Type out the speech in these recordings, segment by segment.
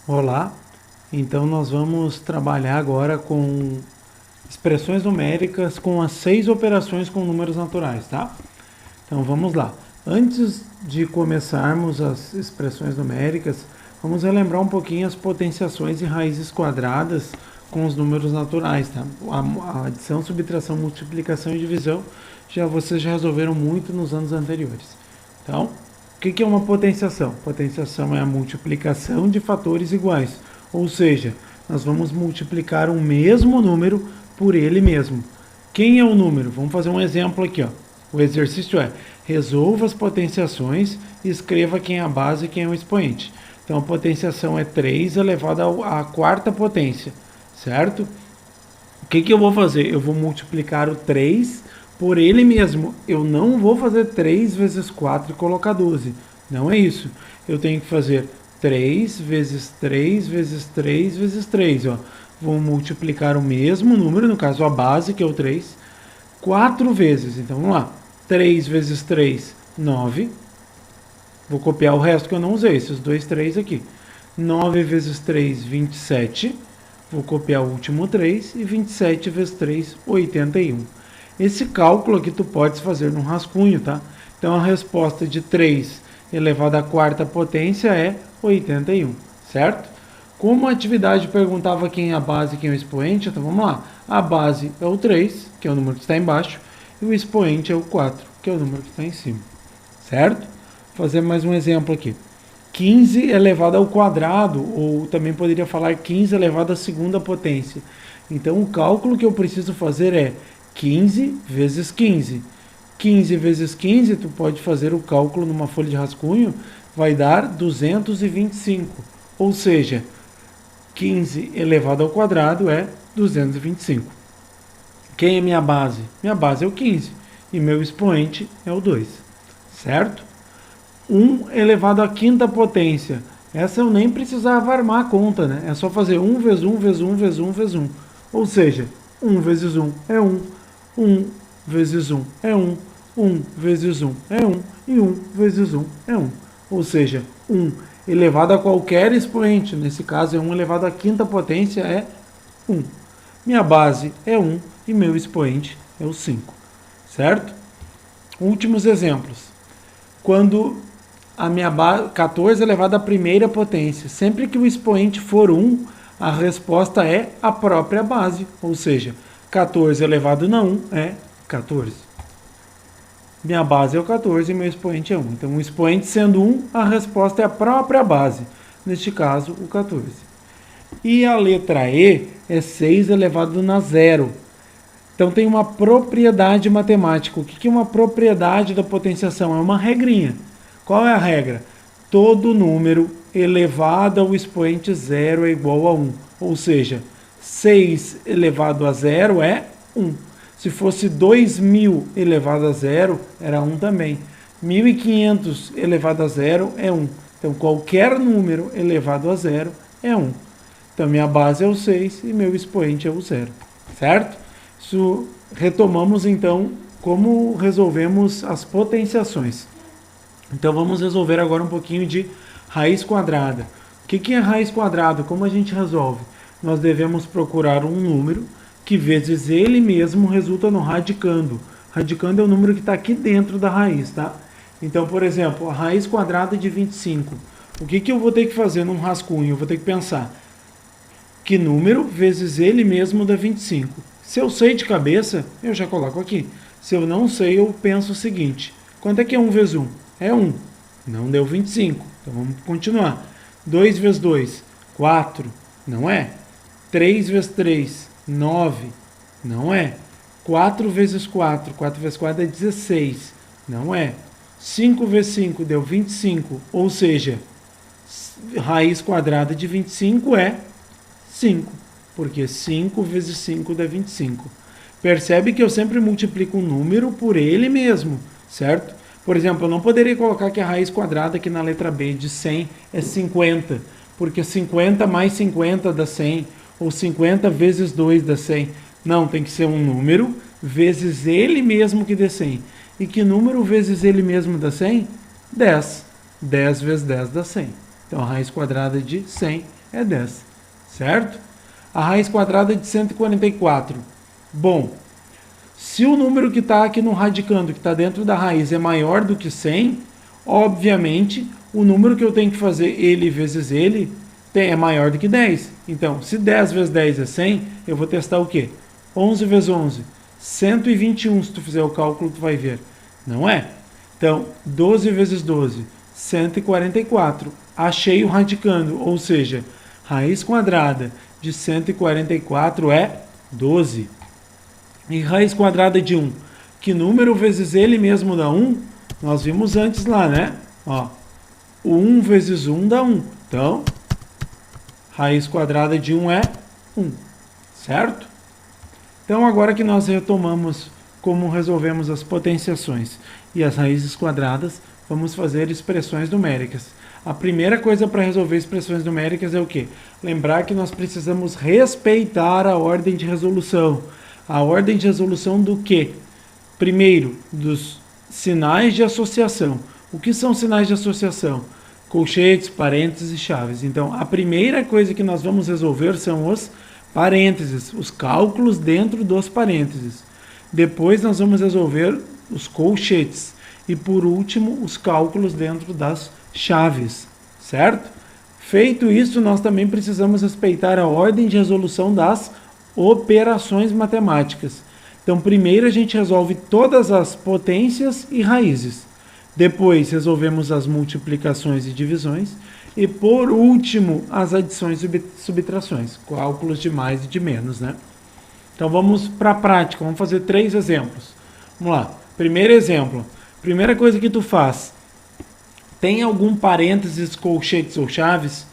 Olá, então nós vamos trabalhar agora com expressões numéricas com as 6 operações com números naturais, tá? Então vamos lá. Antes de começarmos as expressões numéricas, vamos relembrar um pouquinho as potenciações e raízes quadradas com os números naturais, tá? A adição, subtração, multiplicação e divisão vocês já resolveram muito nos anos anteriores. Então, o que é uma potenciação? Potenciação é a multiplicação de fatores iguais, ou seja, nós vamos multiplicar o mesmo número por ele mesmo. Quem é o número? Vamos fazer um exemplo aqui, ó. O exercício é: resolva as potenciações e escreva quem é a base e quem é o expoente. Então a potenciação é 3 elevado à quarta potência, certo? O que eu vou fazer? Eu vou multiplicar o 3 por ele mesmo. Eu não vou fazer 3 vezes 4 e colocar 12. Não é isso. Eu tenho que fazer 3 vezes 3 vezes 3 vezes 3. Ó. Vou multiplicar o mesmo número, no caso a base, que é o 3, 4 vezes. Então vamos lá. 3 vezes 3, 9. Vou copiar o resto que eu não usei, esses dois 3 aqui. 9 vezes 3, 27. Vou copiar o último 3. E 27 vezes 3, 81. Esse cálculo aqui tu podes fazer no rascunho, tá? Então a resposta de 3 elevado à quarta potência é 81, certo? Como a atividade perguntava quem é a base e quem é o expoente, então vamos lá. A base é o 3, que é o número que está embaixo, e o expoente é o 4, que é o número que está em cima, certo? Vou fazer mais um exemplo aqui. 15 elevado ao quadrado, ou também poderia falar 15 elevado à segunda potência. Então o cálculo que eu preciso fazer é 15 vezes 15. 15 vezes 15, tu pode fazer o cálculo numa folha de rascunho, vai dar 225. Ou seja, 15 elevado ao quadrado é 225. Quem é minha base? Minha base é o 15 e meu expoente é o 2, certo? 1 elevado à quinta potência. Essa eu nem precisava armar a conta, né? É só fazer 1 vezes 1 vezes 1 vezes 1 vezes 1. Ou seja, 1 vezes 1 é 1. 1 vezes 1 é 1. 1 vezes 1 é 1. E 1 vezes 1 é 1. Ou seja, 1 elevado a qualquer expoente. Nesse caso é 1 elevado à quinta potência é 1. Minha base é 1 e meu expoente é o 5. Certo? Últimos exemplos. Quando a minha base 14 elevado à primeira potência. Sempre que o expoente for 1, a resposta é a própria base. Ou seja, 14 elevado a 1 é 14. Minha base é o 14 e meu expoente é 1. Então, o expoente sendo 1, a resposta é a própria base. Neste caso, o 14. E a letra E é 6 elevado a 0. Então, tem uma propriedade matemática. O que é uma propriedade da potenciação? É uma regrinha. Qual é a regra? Todo número elevado ao expoente 0 é igual a 1. Ou seja, 6 elevado a 0 é 1. Se fosse 2.000 elevado a 0, era 1 também. 1.500 elevado a 0 é 1. Então, qualquer número elevado a 0 é 1. Então, minha base é o 6 e meu expoente é o 0. Certo? Isso, retomamos, então, como resolvemos as potenciações. Então, vamos resolver agora um pouquinho de raiz quadrada. O que é raiz quadrada? Como a gente resolve? Nós devemos procurar um número que vezes ele mesmo resulta no radicando. Radicando é o número que está aqui dentro da raiz, tá? Então, por exemplo, a raiz quadrada de 25. O que eu vou ter que fazer num rascunho? Eu vou ter que pensar que número vezes ele mesmo dá 25. Se eu sei de cabeça, eu já coloco aqui. Se eu não sei, eu penso o seguinte. Quanto é que é 1 vezes 1? É 1. Não deu 25. Então, vamos continuar. 2 vezes 2, 4. Não é. 3 vezes 3, 9. Não é. 4 vezes 4. 4 vezes 4 é 16. Não é. 5 vezes 5 deu 25. Ou seja, raiz quadrada de 25 é 5. Porque 5 vezes 5 dá 25. Percebe que eu sempre multiplico um número por ele mesmo, certo? Por exemplo, eu não poderia colocar que a raiz quadrada aqui na letra B de 100 é 50. Porque 50 mais 50 dá 100. Ou 50 vezes 2 dá 100. Não, tem que ser um número vezes ele mesmo que dê 100. E que número vezes ele mesmo dá 100? 10. 10 vezes 10 dá 100. Então, a raiz quadrada de 100 é 10, certo? A raiz quadrada de 144. Bom, se o número que está aqui no radicando, que está dentro da raiz, é maior do que 100, obviamente, o número que eu tenho que fazer ele vezes ele é maior do que 10. Então, se 10 vezes 10 é 100, eu vou testar o quê? 11 vezes 11, 121, se tu fizer o cálculo, tu vai ver. Não é? Então, 12 vezes 12, 144. Achei o radicando, ou seja, raiz quadrada de 144 é 12. E raiz quadrada de 1, que número vezes ele mesmo dá 1? Nós vimos antes lá, né? Ó, 1 vezes 1 dá 1. Então, raiz quadrada de 1 é 1, certo? Então, agora que nós retomamos como resolvemos as potenciações e as raízes quadradas, vamos fazer expressões numéricas. A primeira coisa para resolver expressões numéricas é o quê? Lembrar que nós precisamos respeitar a ordem de resolução. A ordem de resolução do quê? Primeiro, dos sinais de associação. O que são sinais de associação? Colchetes, parênteses e chaves. Então, a primeira coisa que nós vamos resolver são os parênteses, os cálculos dentro dos parênteses. Depois nós vamos resolver os colchetes. E por último, os cálculos dentro das chaves, certo? Feito isso, nós também precisamos respeitar a ordem de resolução das operações matemáticas. Então, primeiro a gente resolve todas as potências e raízes. Depois resolvemos as multiplicações e divisões. E por último, as adições e subtrações, cálculos de mais e de menos, né? Então vamos para a prática, vamos fazer 3 exemplos. Vamos lá. Primeiro exemplo. Primeira coisa que tu faz. Tem algum parênteses, colchetes ou chaves?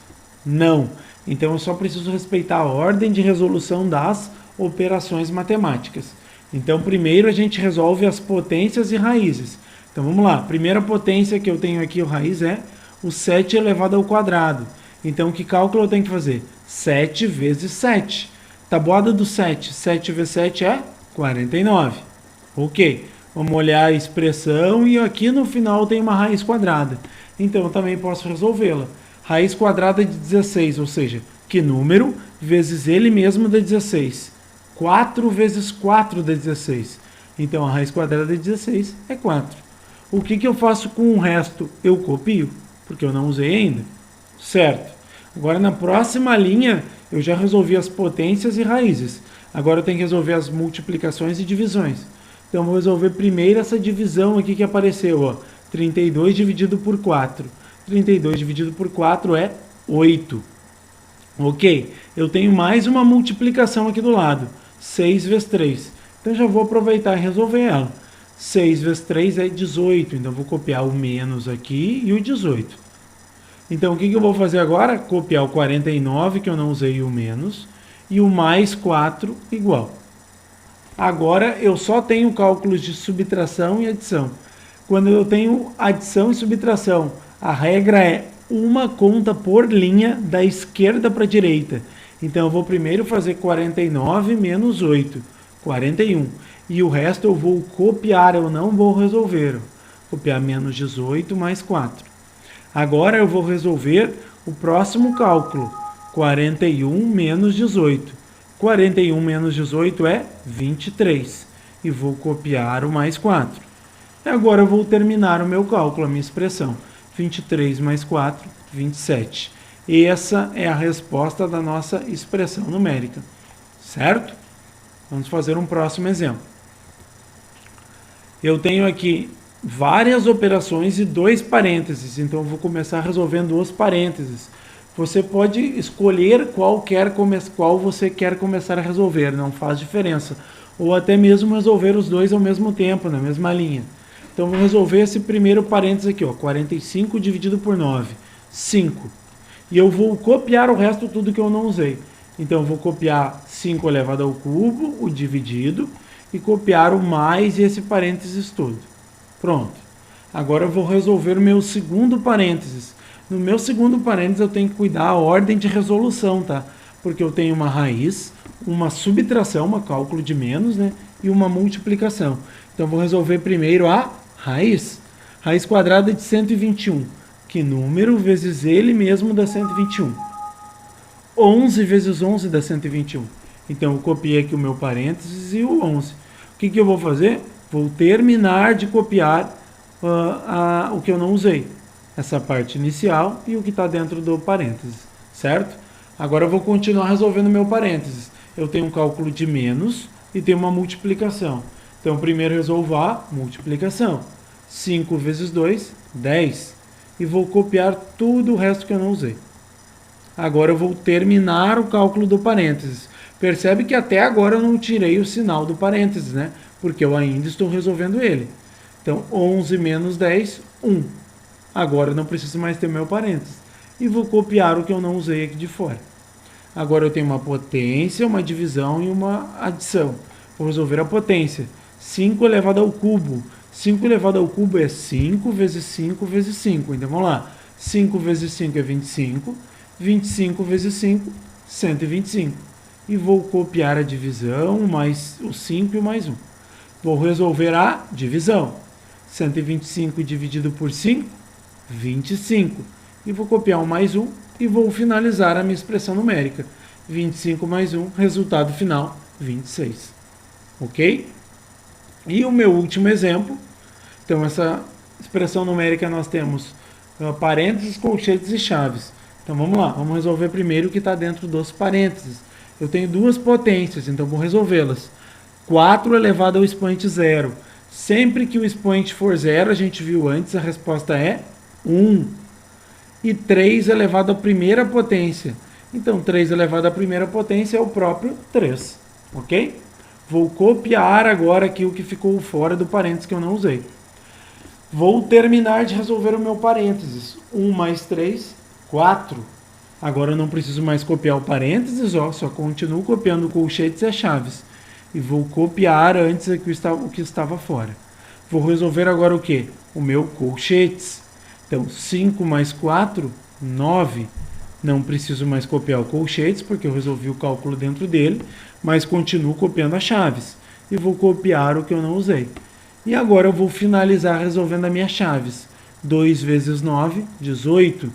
Não. Então eu só preciso respeitar a ordem de resolução das operações matemáticas. Então primeiro a gente resolve as potências e raízes. Então vamos lá. Primeira potência que eu tenho aqui, o raiz, é o 7 elevado ao quadrado. Então que cálculo eu tenho que fazer? 7 vezes 7. Tabuada do 7. 7 vezes 7 é 49. Ok. Vamos olhar a expressão e aqui no final tem uma raiz quadrada. Então eu também posso resolvê-la. Raiz quadrada de 16, ou seja, que número vezes ele mesmo dá 16. 4 vezes 4 dá 16. Então a raiz quadrada de 16 é 4. O que eu faço com o resto? Eu copio, porque eu não usei ainda. Certo. Agora na próxima linha eu já resolvi as potências e raízes. Agora eu tenho que resolver as multiplicações e divisões. Então, vou resolver primeiro essa divisão aqui que apareceu, ó. 32 dividido por 4. 32 dividido por 4 é 8. Ok? Eu tenho mais uma multiplicação aqui do lado. 6 vezes 3. Então, já vou aproveitar e resolver ela. 6 vezes 3 é 18. Então, vou copiar o menos aqui e o 18. Então, o que eu vou fazer agora? Copiar o 49, que eu não usei o menos, e o mais 4 igual. Agora eu só tenho cálculos de subtração e adição. Quando eu tenho adição e subtração, a regra é uma conta por linha da esquerda para a direita. Então eu vou primeiro fazer 49 menos 8, 41. E o resto eu vou copiar, eu não vou resolver. Copiar menos 18 mais 4. Agora eu vou resolver o próximo cálculo, 41 menos 18. 41 menos 18 é 23. E vou copiar o mais 4. E agora eu vou terminar o meu cálculo, a minha expressão. 23 mais 4, 27. E essa é a resposta da nossa expressão numérica. Certo? Vamos fazer um próximo exemplo. Eu tenho aqui várias operações e 2 parênteses. Então eu vou começar resolvendo os parênteses. Você pode escolher qual você quer começar a resolver, não faz diferença. Ou até mesmo resolver os dois ao mesmo tempo, na mesma linha. Então, vou resolver esse primeiro parênteses aqui, ó, 45 dividido por 9, 5. E eu vou copiar o resto tudo que eu não usei. Então, eu vou copiar 5 elevado ao cubo, o dividido, e copiar o mais e esse parênteses todo. Pronto. Agora eu vou resolver o meu segundo parênteses. No meu segundo parênteses eu tenho que cuidar a ordem de resolução, tá? Porque eu tenho uma raiz, uma subtração, uma cálculo de menos, né? E uma multiplicação. Então eu vou resolver primeiro a raiz. Raiz quadrada de 121. Que número vezes ele mesmo dá 121? 11 vezes 11 dá 121. Então, eu copiei aqui o meu parênteses e o 11. O que eu vou fazer? Vou terminar de copiar o que eu não usei. Essa parte inicial e o que está dentro do parênteses, certo? Agora eu vou continuar resolvendo meu parênteses. Eu tenho um cálculo de menos e tenho uma multiplicação. Então, primeiro resolvo a multiplicação. 5 vezes 2, 10. E vou copiar tudo o resto que eu não usei. Agora eu vou terminar o cálculo do parênteses. Percebe que até agora eu não tirei o sinal do parênteses, né? Porque eu ainda estou resolvendo ele. Então, 11 menos 10, 1. Agora eu não preciso mais ter meu parênteses. E vou copiar o que eu não usei aqui de fora. Agora eu tenho uma potência, uma divisão e uma adição. Vou resolver a potência. 5 elevado ao cubo. 5 elevado ao cubo é 5 vezes 5 vezes 5. Então vamos lá. 5 vezes 5 é 25. 25 vezes 5, 125. E vou copiar a divisão, mais o 5 e mais 1. Vou resolver a divisão. 125 dividido por 5, 25. E vou copiar o mais 1 e vou finalizar a minha expressão numérica. 25 mais 1, resultado final, 26. Ok? E o meu último exemplo. Então, essa expressão numérica nós temos parênteses, colchetes e chaves. Então, vamos lá. Vamos resolver primeiro o que está dentro dos parênteses. Eu tenho duas potências, então vou resolvê-las. 4 elevado ao expoente zero. Sempre que o expoente for zero, a gente viu antes, a resposta é 1. E 3 elevado à primeira potência. Então, 3 elevado à primeira potência é o próprio 3. Ok? Vou copiar agora aqui o que ficou fora do parênteses que eu não usei. Vou terminar de resolver o meu parênteses. 1 mais 3, 4. Agora eu não preciso mais copiar o parênteses, ó, só continuo copiando colchetes e as chaves. E vou copiar antes o que estava fora. Vou resolver agora o quê? O meu colchetes. Então, 5 mais 4, 9. Não preciso mais copiar o colchetes, porque eu resolvi o cálculo dentro dele, mas continuo copiando as chaves. E vou copiar o que eu não usei. E agora eu vou finalizar resolvendo as minhas chaves. 2 vezes 9, 18.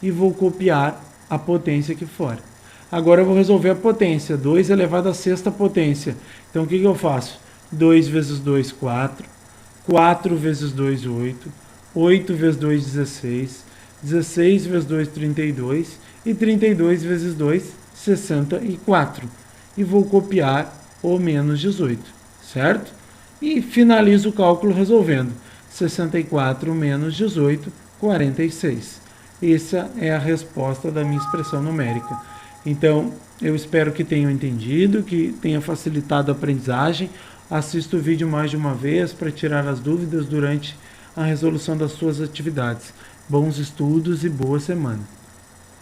E vou copiar a potência aqui fora. Agora eu vou resolver a potência. 2 elevado à sexta potência. Então o que eu faço? 2 vezes 2, 4. 4 vezes 2, 8. 8 vezes 2, 16. 16 vezes 2, 32. E 32 vezes 2, 64. E vou copiar o menos 18. Certo? E finalizo o cálculo resolvendo. 64 menos 18, 46. Essa é a resposta da minha expressão numérica. Então, eu espero que tenham entendido, que tenha facilitado a aprendizagem. Assista o vídeo mais de uma vez para tirar as dúvidas durante a resolução das suas atividades. Bons estudos e boa semana.